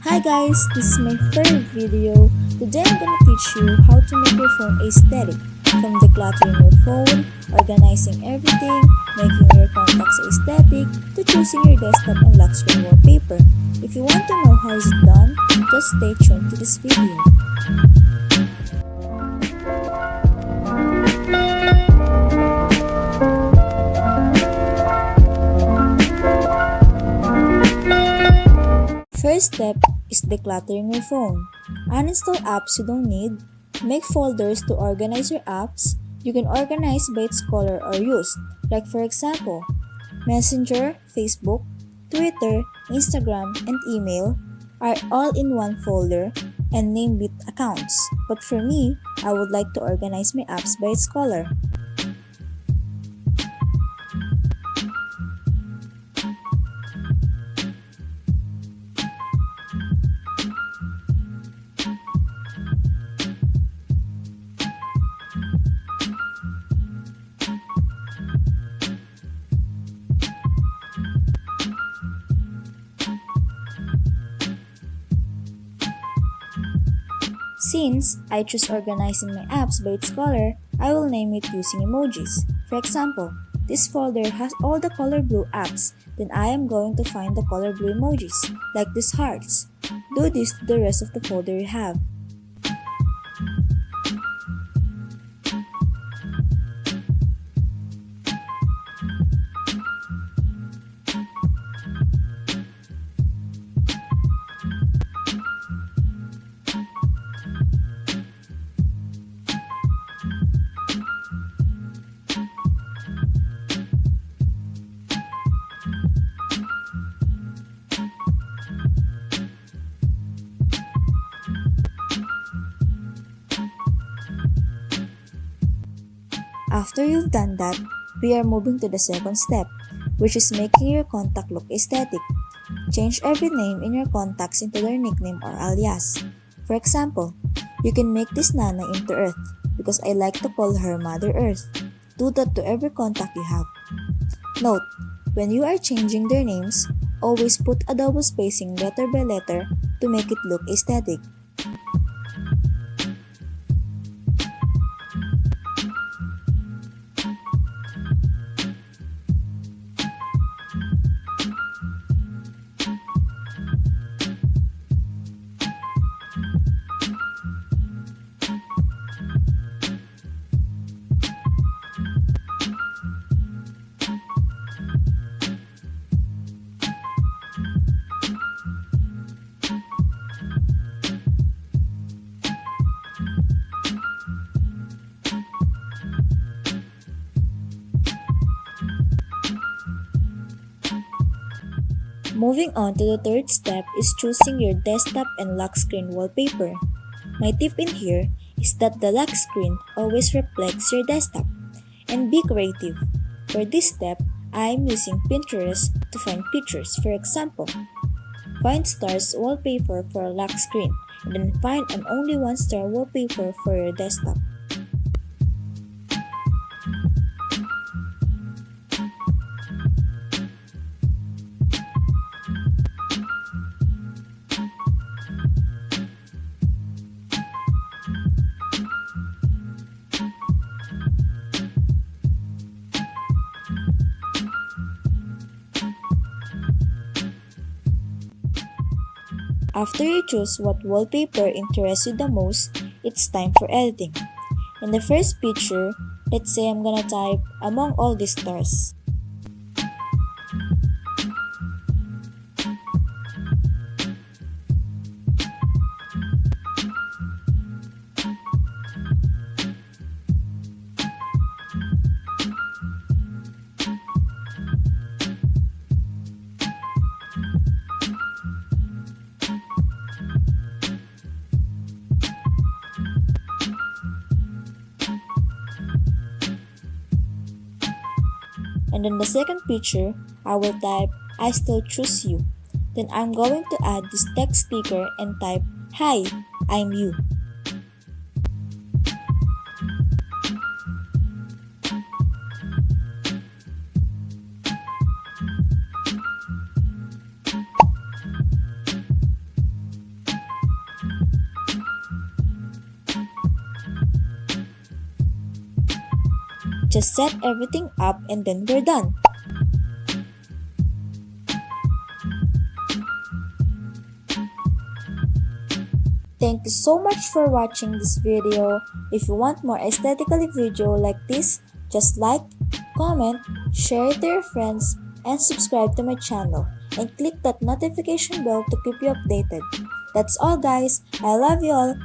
Hi guys, this is my third video. Today I'm gonna teach you how to make your phone aesthetic. From decluttering your phone, organizing everything, making your contacts aesthetic, to choosing your desktop and lock screen wallpaper. If you want to know how is it done, just stay tuned to this video. First step is decluttering your phone. Uninstall apps you don't need. Make folders to organize your apps. You can organize by its color or used, like for example, Messenger, Facebook, Twitter, Instagram, and email are all in one folder and named with accounts. But for me, I would like to organize my apps by its color. Since I choose organizing my apps by its color, I will name it using emojis. For example, this folder has all the color blue apps, then I am going to find the color blue emojis, like these hearts. Do this to the rest of the folder you have. After you've done that, we are moving to the second step, which is making your contact look aesthetic. Change every name in your contacts into their nickname or alias. For example, you can make this Nana into Earth because I like to call her Mother Earth. Do that to every contact you have. Note, when you are changing their names, always put a double spacing letter by letter to make it look aesthetic. Moving on to the third step is choosing your desktop and lock screen wallpaper. My tip in here is that the lock screen always reflects your desktop. And be creative. For this step, I am using Pinterest to find pictures. For example, find stars wallpaper for a lock screen and then find an only one star wallpaper for your desktop. After you choose what wallpaper interests you the most, it's time for editing. In the first picture, let's say I'm gonna type among all these stars. And then the second picture, I will type, I still choose you. Then I'm going to add this text sticker and type, Hi, I'm you. Just set everything up and then we're done. Thank you so much for watching this video. If you want more aesthetically video like this, just like, comment, share it to your friends, and subscribe to my channel. And click that notification bell to keep you updated. That's all guys. I love you all.